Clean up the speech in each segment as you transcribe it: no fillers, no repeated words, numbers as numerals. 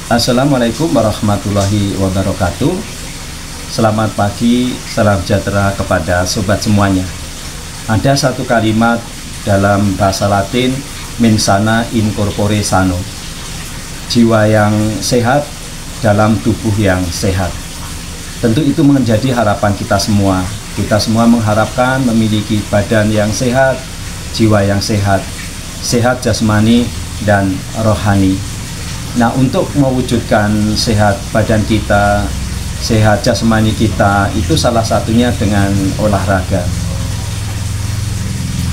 Assalamualaikum warahmatullahi wabarakatuh. Selamat pagi, salam sejahtera kepada sobat semuanya. Ada satu kalimat dalam bahasa Latin, mens sana in corpore sano. Jiwa yang sehat dalam tubuh yang sehat. Tentu itu menjadi harapan kita semua. Kita semua mengharapkan memiliki badan yang sehat, jiwa yang sehat, sehat jasmani dan rohani. Nah, untuk mewujudkan sehat badan kita, sehat jasmani kita, itu salah satunya dengan olahraga.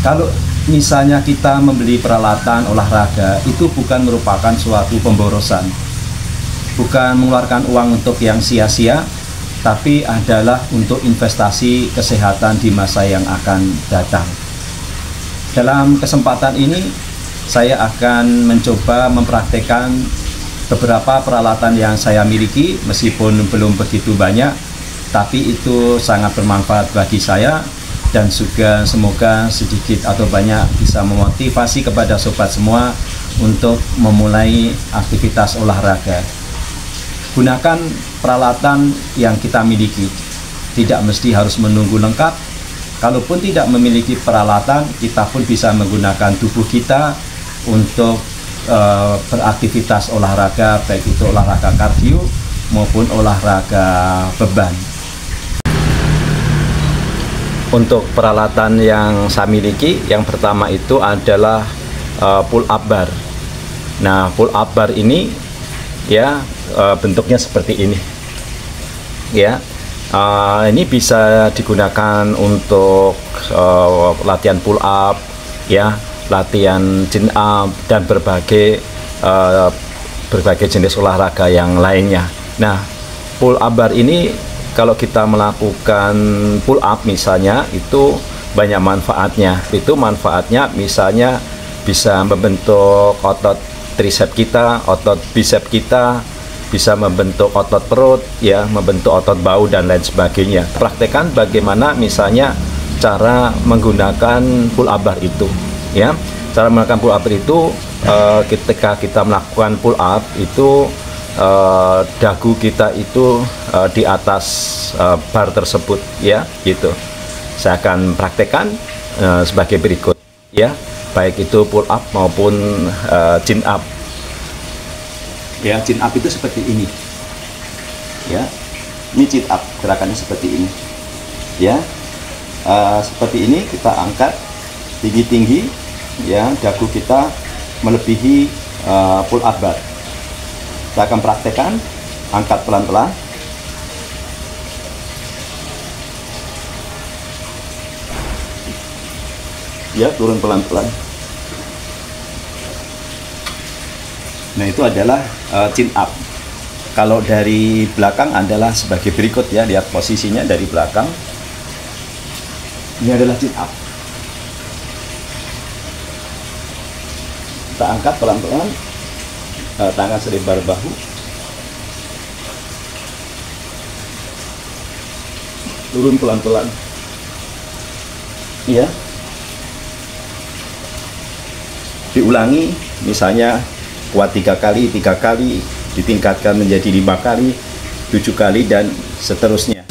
Kalau misalnya kita membeli peralatan olahraga, itu bukan merupakan suatu pemborosan, bukan mengeluarkan uang untuk yang sia-sia, tapi adalah untuk investasi kesehatan di masa yang akan datang. Dalam kesempatan ini, saya akan mencoba mempraktekkan beberapa peralatan yang saya miliki, meskipun belum begitu banyak, tapi itu sangat bermanfaat bagi saya, dan juga semoga sedikit atau banyak bisa memotivasi kepada sobat semua untuk memulai aktivitas olahraga. Gunakan peralatan yang kita miliki, tidak mesti harus menunggu lengkap. Kalaupun tidak memiliki peralatan, kita pun bisa menggunakan tubuh kita untuk beraktivitas olahraga, baik itu olahraga kardio maupun olahraga beban. Untuk peralatan yang saya miliki, yang pertama itu adalah pull up bar. Nah, pull up bar ini ya bentuknya seperti ini ya. Ini bisa digunakan untuk latihan pull up ya, latihan chin up, dan berbagai jenis olahraga yang lainnya. Nah, pull up bar ini kalau kita melakukan pull up misalnya, itu banyak manfaatnya. Itu manfaatnya misalnya bisa membentuk otot tricep kita, otot bicep kita, bisa membentuk otot perut ya, membentuk otot bahu dan lain sebagainya. Praktekkan bagaimana misalnya cara menggunakan pull up bar itu ya. Cara melakukan pull up itu ketika kita melakukan pull up itu dagu kita itu di atas bar tersebut ya, gitu. Saya akan praktekkan sebagai berikut ya, baik itu pull up maupun chin up. Ya, chin up itu seperti ini ya. Ini chin up, gerakannya seperti ini ya. Seperti ini kita angkat tinggi-tinggi ya, dagu kita melebihi pull up bar. Saya akan praktekkan, angkat pelan-pelan ya, turun pelan-pelan. Nah, itu adalah chin up. Kalau dari belakang adalah sebagai berikut ya, lihat posisinya dari belakang. Ini adalah chin up. Kita angkat pelan-pelan, tangan selebar bahu, turun pelan-pelan ya. Diulangi, misalnya kuat 3 kali, ditingkatkan menjadi 5 kali, 7 kali, dan seterusnya.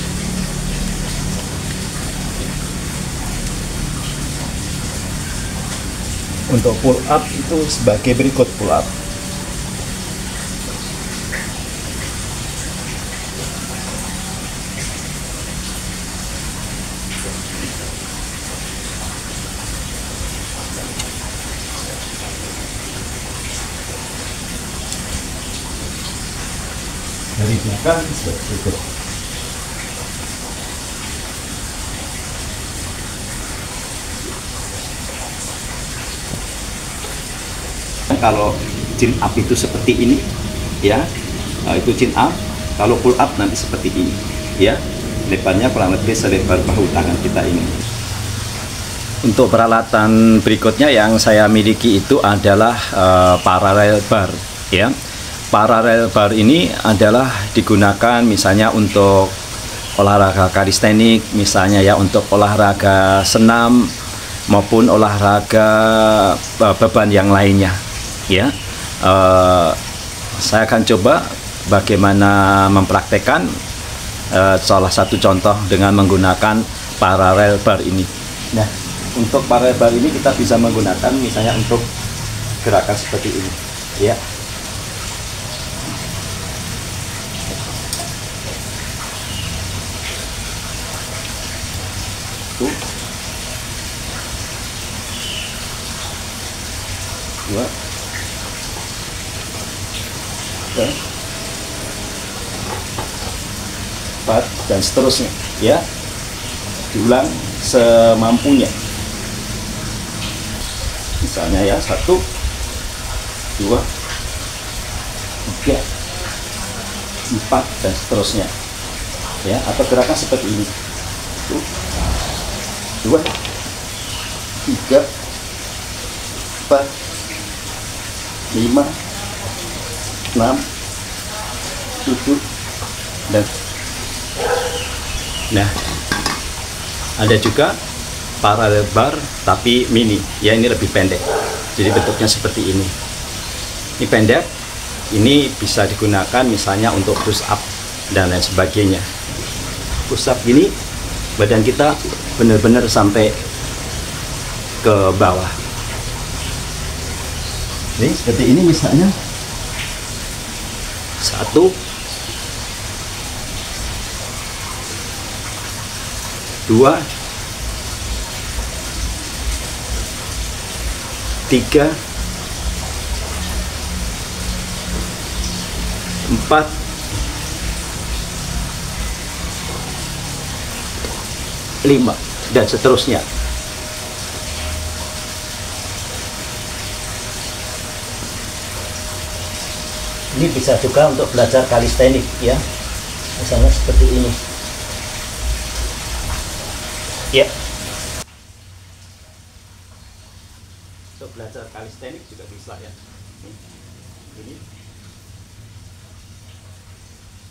Untuk pull up itu sebagai berikut pull up. Dari belakang seperti itu. Kalau chin up itu seperti ini ya, itu chin up. Kalau pull up nanti seperti ini ya, lebarnya kurang lebih selebar bahu tangan kita ini. Untuk peralatan berikutnya yang saya miliki itu adalah parallel bar ya. Parallel bar ini adalah digunakan misalnya untuk olahraga kalistenik, misalnya ya, untuk olahraga senam maupun olahraga beban yang lainnya ya. saya akan coba bagaimana mempraktekkan salah satu contoh dengan menggunakan parallel bar ini. Nah, untuk parallel bar ini kita bisa menggunakan misalnya untuk gerakan seperti ini, ya. Tuh. 2 3 4 dan seterusnya, ya. Diulang semampunya. Misalnya ya, 1 2 3 4 dan seterusnya, ya, atau gerakan seperti ini. 1 2 3 4 5 6 7 dan nah, ada juga parallel bar tapi mini, ya, ini lebih pendek. Jadi bentuknya seperti ini. Ini pendek, ini bisa digunakan misalnya untuk push up dan lain sebagainya. Push up gini, badan kita benar-benar sampai ke bawah. Ini seperti ini misalnya. 1 2 3 4 5 dan seterusnya. Ini bisa juga untuk belajar kalistenik, ya, misalnya seperti ini, ya. Untuk belajar kalistenik juga bisa, ya. Ini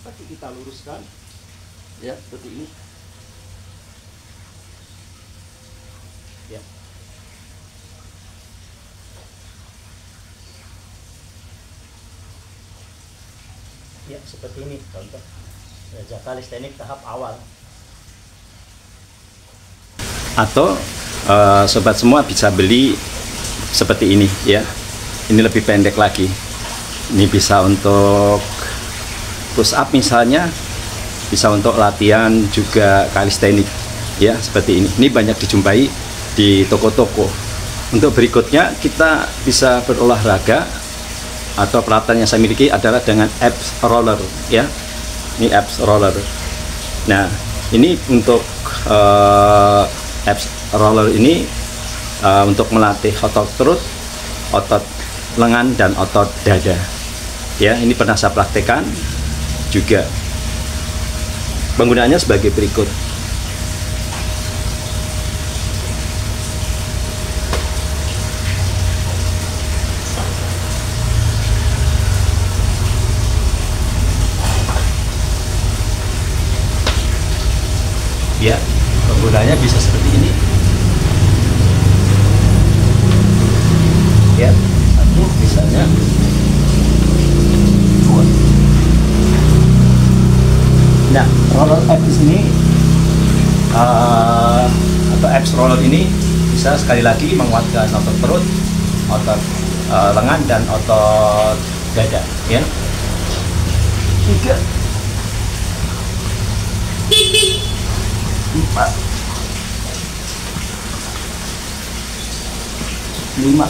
kaki kita luruskan, ya, seperti ini, ya. Ya, seperti ini contoh belajar kalistenik tahap awal. Atau sobat semua bisa beli seperti ini, ya. Ini lebih pendek lagi. Ini bisa untuk push up misalnya, bisa untuk latihan juga kalistenik, ya, seperti ini. Ini banyak dijumpai di toko-toko. Untuk berikutnya kita bisa berolahraga atau peralatan yang saya miliki adalah dengan abs roller, ya. Ini abs roller. Nah, ini untuk abs roller ini untuk melatih otot perut, otot lengan dan otot dada, ya. Ini pernah saya praktekkan juga. Penggunaannya sebagai berikut. Ya, penggunanya bisa seperti ini. Ya, satu misalnya. Nah, roller abs ini atau abs roller ini bisa sekali lagi menguatkan otot perut, otot lengan dan otot dada, ya. 3 4 5,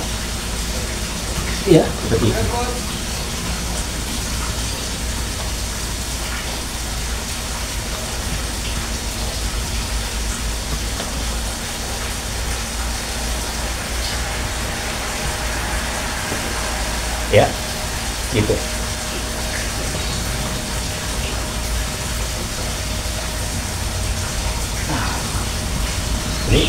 ya, seperti itu. Ya, gitu. Ini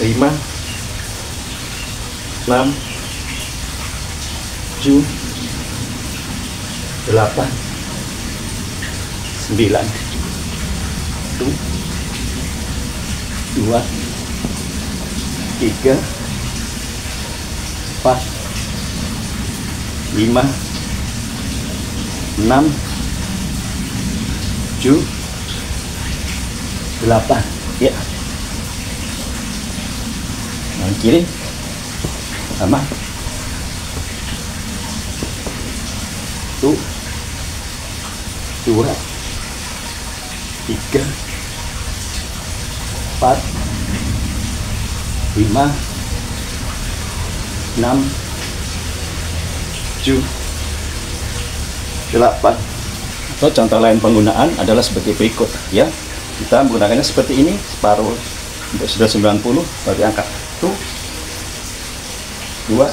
5, 6, 7, 8, 9, 1, 2, 3, 4, 5, 6, 7, 8. Ya. Yang kiri sama. 1, 2, 3, 4, 5, 6, 7, 8. Atau contoh lain penggunaan adalah sebagai berikut ya. Kita menggunakannya seperti ini, separuh untuk sudah 90 baru angkat 1, 2,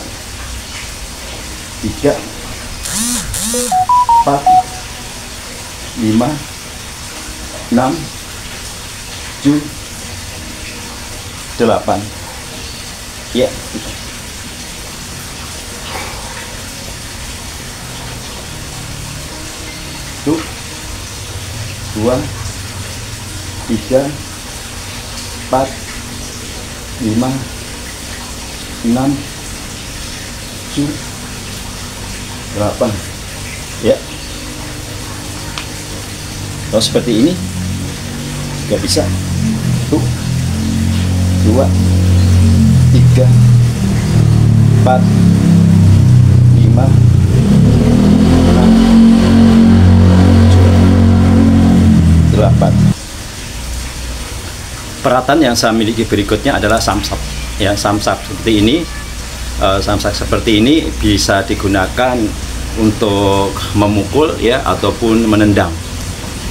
3, 4, 5, 6, 7, 8. Ya, gitu. 1, 2, 3, 4, 5, 6, 7, 8. Ya. Kalau seperti ini juga bisa. 1, 2, 3, 4, 5, 6, 7, 8. Peralatan yang saya miliki berikutnya adalah samsak. Ya, samsak seperti ini. Samsak seperti ini bisa digunakan untuk memukul ya ataupun menendang.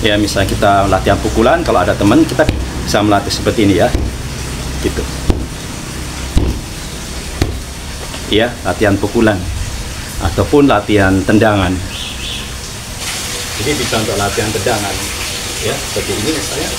Ya, misalnya kita latihan pukulan, kalau ada teman kita bisa melatih seperti ini ya. Gitu. Ya, latihan pukulan ataupun latihan tendangan. Jadi bisa untuk latihan tendangan. Ya, seperti ini misalnya.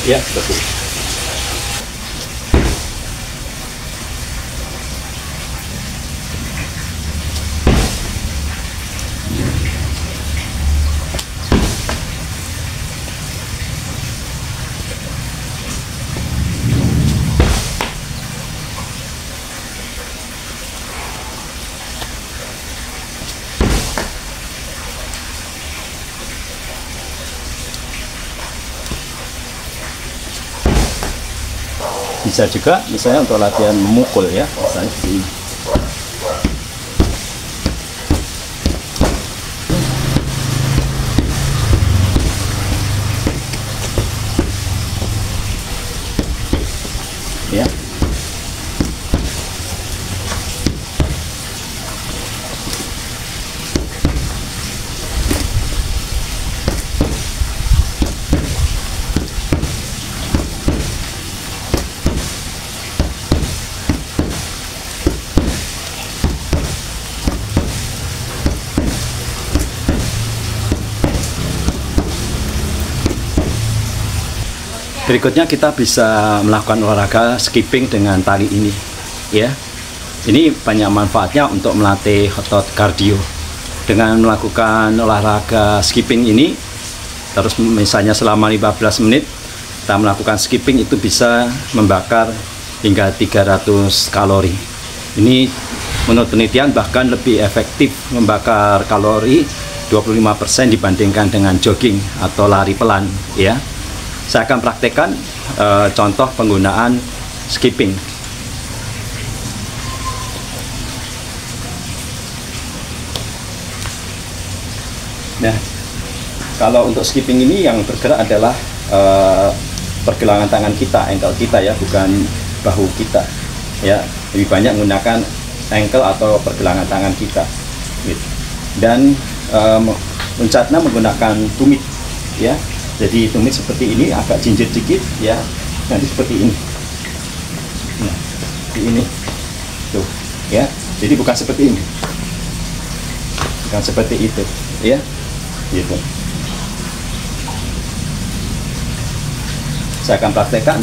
Ya, betul. Bisa juga misalnya untuk latihan memukul ya, misalnya di sini. Ya. Berikutnya kita bisa melakukan olahraga skipping dengan tali ini ya. Ini banyak manfaatnya untuk melatih otot kardio. Dengan melakukan olahraga skipping ini terus misalnya selama 15 menit kita melakukan skipping, itu bisa membakar hingga 300 kalori. Ini menurut penelitian bahkan lebih efektif membakar kalori 25% dibandingkan dengan jogging atau lari pelan ya. Saya akan praktekkan contoh penggunaan skipping. Nah, kalau untuk skipping ini yang bergerak adalah pergelangan tangan kita, ankle kita ya, bukan bahu kita ya. Lebih banyak menggunakan ankle atau pergelangan tangan kita gitu. Dan loncatnya menggunakan tumit ya. Jadi tumit seperti ini, agak jinjit dikit ya, nanti seperti ini. Nah, seperti ini tuh ya. Jadi bukan seperti ini, bukan seperti itu ya, gitu. Saya akan praktekkan.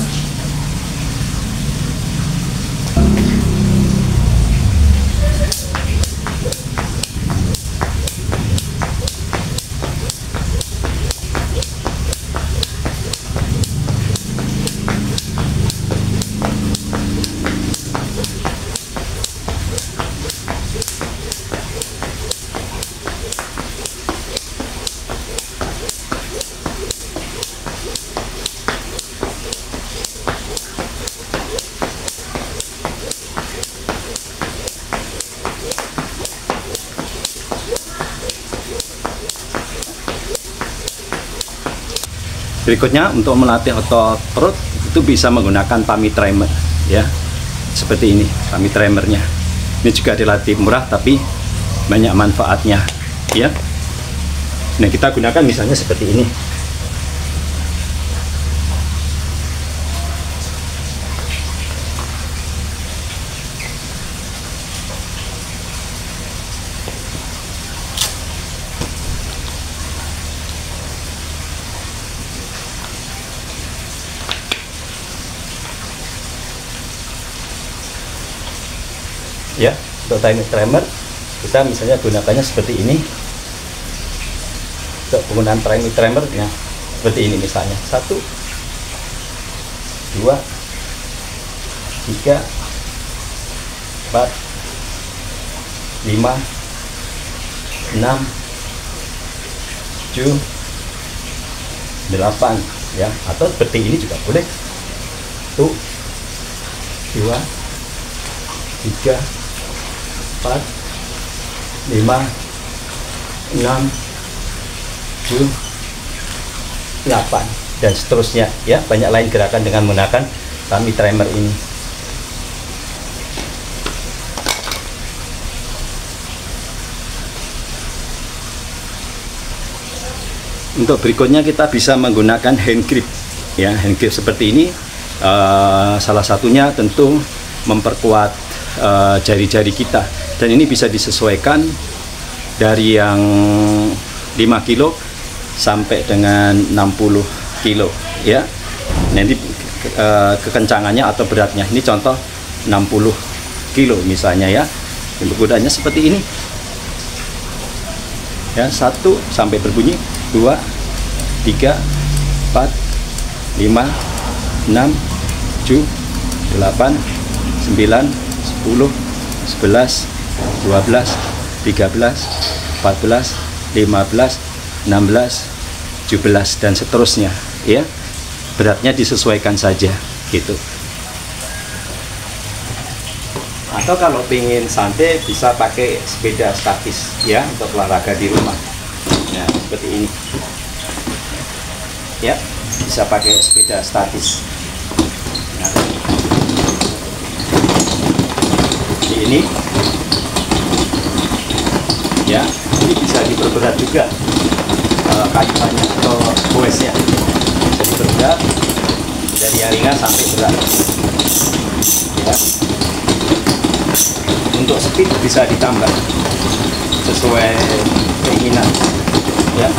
Berikutnya untuk melatih otot perut itu bisa menggunakan tummy tremor ya, seperti ini tummy tremornya. Ini juga relatif murah tapi banyak manfaatnya ya. Nah, kita gunakan misalnya seperti ini. Ya, untuk tummy tremor kita misalnya gunakannya seperti ini. Untuk penggunaan tummy tremor ya, seperti ini misalnya 1 2 3 4 5 6 7 8 ya, atau seperti ini juga boleh. 1 2 3 4 5 6 7 8 dan seterusnya ya. Banyak lain gerakan dengan menggunakan tummy tremor ini. Untuk berikutnya kita bisa menggunakan hand grip ya. Hand grip seperti ini salah satunya tentu memperkuat jari-jari kita, dan ini bisa disesuaikan dari yang 5 kilo sampai dengan 60 kilo ya. Nanti kekencangannya atau beratnya. Ini contoh 60 kilo misalnya ya. Untuk gunanya seperti ini ya, 1 sampai berbunyi 2 3 4 5 6 7 8 9 10 11 12 13 14 15 16 17 dan seterusnya ya. Beratnya disesuaikan saja gitu. Atau kalau ingin santai bisa pakai sepeda statis ya, untuk olahraga di rumah. Nah, seperti ini ya, bisa pakai sepeda statis. Nah, ini ya, ini bisa diperberat juga kayuannya atau goesnya, bisa diperberat dari yang ringan sampai berat ya. Untuk speed bisa ditambah sesuai keinginan ya.